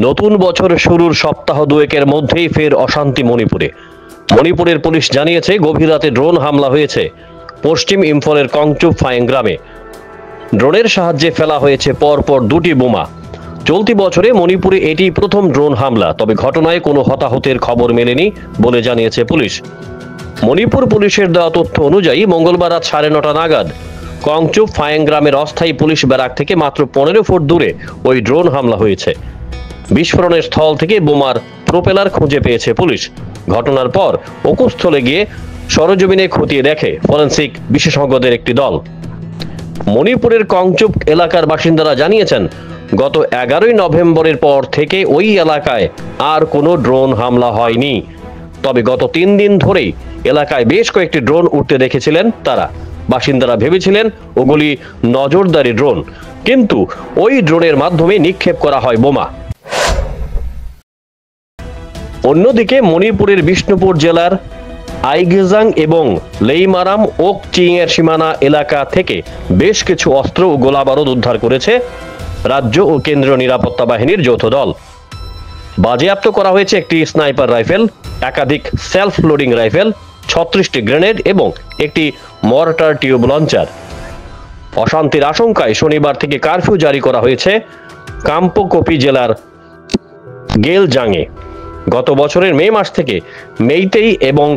নতুন বছর শুরুর সপ্তাহ দুয়েকের মধ্যেই ফের অশান্তি মণিপুরে। মণিপুরের পুলিশ জানিয়েছে গভীর রাতে ড্রোন হামলা হয়েছে পশ্চিম ইম্ফলের কংচুপ ফাইং গ্রামে। ড্রোনের সাহায্যে ফেলা হয়েছে পরপর দুটি বোমা। চলতি বছরে মণিপুরে এটি প্রথম ড্রোন হামলা, তবে ঘটনায় কোনো হতাহতের খবর মেলেনি বলে জানিয়েছে পুলিশ। মণিপুর পুলিশের দেওয়া তথ্য অনুযায়ী মঙ্গলবার রাত 9:30 নাগাদ কংচুপ ফাইং গ্রামের অস্থায়ী পুলিশ ব্যারাক থেকে মাত্র 15 ফুট দূরে ওই ড্রোন হামলা হয়েছে। বিস্ফোরণের স্থল থেকে বোমার প্রোপেলার খুঁজে পেয়েছে পুলিশ। ঘটনার পর ওকুস্থলে গিয়ে সরজমিনে খতিয়ে দেখে ফরেনসিক বিশেষজ্ঞদের একটি দল। মণিপুরের কংচুপ এলাকার বাসিন্দারা জানিয়েছেন গত 11 নভেম্বরের পর থেকে ওই এলাকায় আর কোনো ড্রোন হামলা হয়নি। তবে গত 3 দিন ধরেই এলাকায় বেশ কয়েকটি ড্রোন উঠতে দেখেছিলেন তারা। বাসিন্দারা ভেবেছিলেন ওগুলি নজরদারি ড্রোন, কিন্তু ওই ড্রোনের মাধ্যমে নিক্ষেপ করা হয় বোমা। অন্যদিকে মণিপুরের বিষ্ণুপুর জেলার আইগেজাং এবং লেইমারাম ওক চিং এর সীমানা এলাকা থেকে বেশ কিছু অস্ত্র ও গোলাবারুদ উদ্ধার করেছে রাজ্য ও কেন্দ্রীয় নিরাপত্তা বাহিনীর যৌথ দল। বাজেয়াপ্ত করা হয়েছে একটি স্নাইপার রাইফেল, একাধিক সেলফ লোডিং রাইফেল, 36টি গ্রেনেড এবং একটি মর্টার টিউব লঞ্চার। অশান্তির আশঙ্কায় শনিবার থেকে কারফিউ জারি করা হয়েছে কাম্পোকপি জেলার গেলজাংয়ে। গত বছরের মে মাস থেকে মেইতেই এবং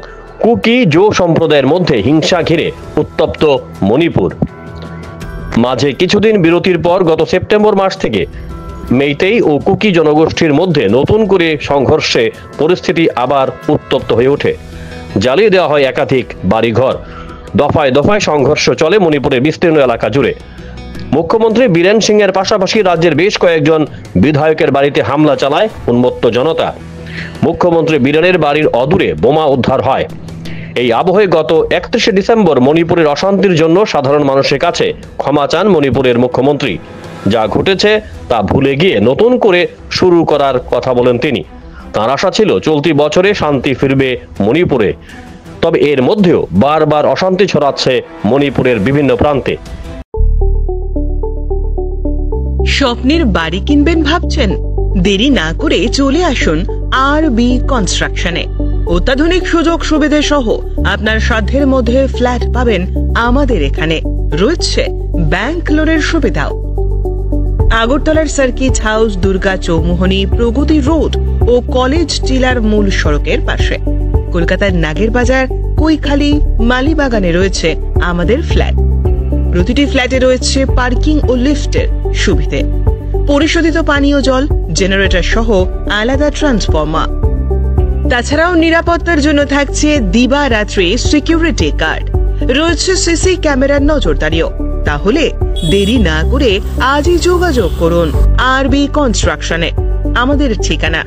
কুকি জো সম্প্রদায়ের মধ্যে হিংসা ঘিরে উত্তপ্ত মণিপুর। মাঝে কিছুদিন বিরতির পর গত সেপ্টেম্বর মাস থেকে মেইতেই ও কুকি জনগোষ্ঠীর মধ্যে নতুন করে সংঘর্ষে পরিস্থিতি আবার উত্তপ্ত হয়ে ওঠে। জ্বালিয়ে দেওয়া হয় একাধিক বাড়িঘর। দফায় দফায় সংঘর্ষ চলে মণিপুরের বিস্তীর্ণ এলাকা জুড়ে। মুখ্যমন্ত্রী বীরেন সিং এর পাশাপাশি রাজ্যের বেশ কয়েকজন বিধায়কের বাড়িতে হামলা চালায় উন্মত্ত জনতা। মুখ্যমন্ত্রী বীরেনের বাড়ির অদূরে বোমা উদ্ধার হয়। এই আবহে গত 31 ডিসেম্বর মণিপুরের অশান্তির জন্য সাধারণ মানুষের কাছে ক্ষমা চান মণিপুরের মুখ্যমন্ত্রী। যা ঘটেছে তা ভুলে গিয়ে নতুন করে শুরু করার কথা বলেন তিনি। তার আশা ছিল চলতি বছরে শান্তি ফিরবে মণিপুরে, তবে এর মধ্যেও বারবার অশান্তি ছড়াচ্ছে মণিপুরের বিভিন্ন প্রান্তে। স্বপ্নের বাড়ি কিনবেন ভাবছেন? দেরি না করে চলে আসুন আরবি কনস্ট্রাকশনে। অত্যাধুনিক সুযোগ সুবিধা সহ আপনার সাধ্যের মধ্যে ফ্ল্যাট পাবেন আমাদের এখানে। রয়েছে ব্যাংক লোনের সুবিধাও। আগরতলার সার্কিট হাউস, দুর্গা চৌমুহনী, প্রগতি রোড ও কলেজ টিলার মূল সড়কের পাশে। কলকাতার নাগের বাজার, কৈখালি, মালিবাগানে রয়েছে আমাদের ফ্ল্যাট। প্রতিটি ফ্ল্যাটে রয়েছে পার্কিং ও লিফটের সুবিধে, পরিশোধিত পানীয় জল, জেনারেটর সহ আলাদা ট্রান্সফরমার। তাছাড়াও নিরাপত্তার জন্য থাকছে দিবারাত্রি সিকিউরিটি গার্ড। রয়েছে সিসি ক্যামেরার নজরদারিও। তাহলে দেরি না করে আজই যোগাযোগ করুন আরবি কনস্ট্রাকশনে। আমাদের ঠিকানা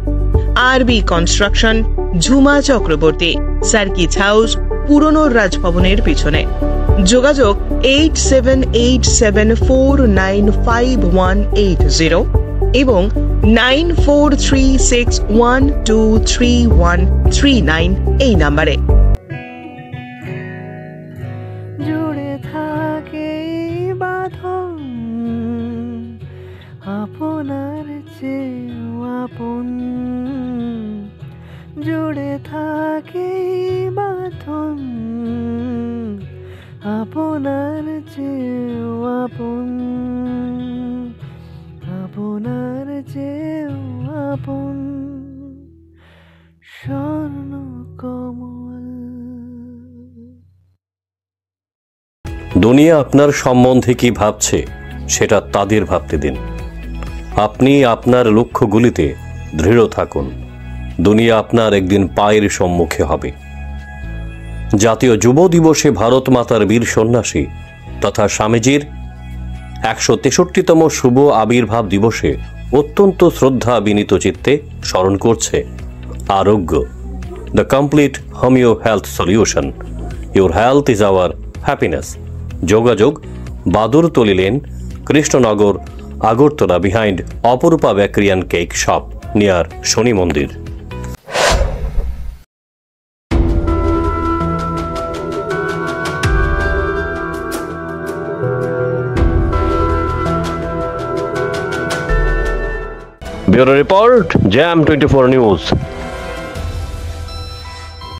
আরবি construction, Jhuma Chakraborty, circuit house, পুরনো রাজভবনের পিছনে। যোগাযোগ 8787495180 এবং 9436123139 এই নাম্বারে। জুড়ে থাকে বাঁধন আপনার চেয়েও আপন, জুড়ে থাকে বাঁধন আপনার চেয়েও আপন, আপনার চেয়েও আপন স্বর্ণ কমল। দুনিয়া আপনার সম্বন্ধে কি ভাবছে সেটা তাদের ভাবতে দিন। আপনি আপনার লক্ষ্যগুলিতে দৃঢ় থাকুন। দুনিয়া আপনার একদিন পায়ের সম্মুখে হবে। জাতীয় যুব দিবসে ভারত মাতার বীর সন্ন্যাসী তথা স্বামীজির 163তম শুভ আবির্ভাব দিবসে অত্যন্ত শ্রদ্ধা বিনীত চিত্তে স্মরণ করছে আরোগ্য, the complete homeo health solution. Your health is our happiness. যোগাযোগ Badurtali lane, Krishnanagar, Agartala, behind Aparupa bakery and cake shop near Shani মন্দির। Bureau report jam 24 news.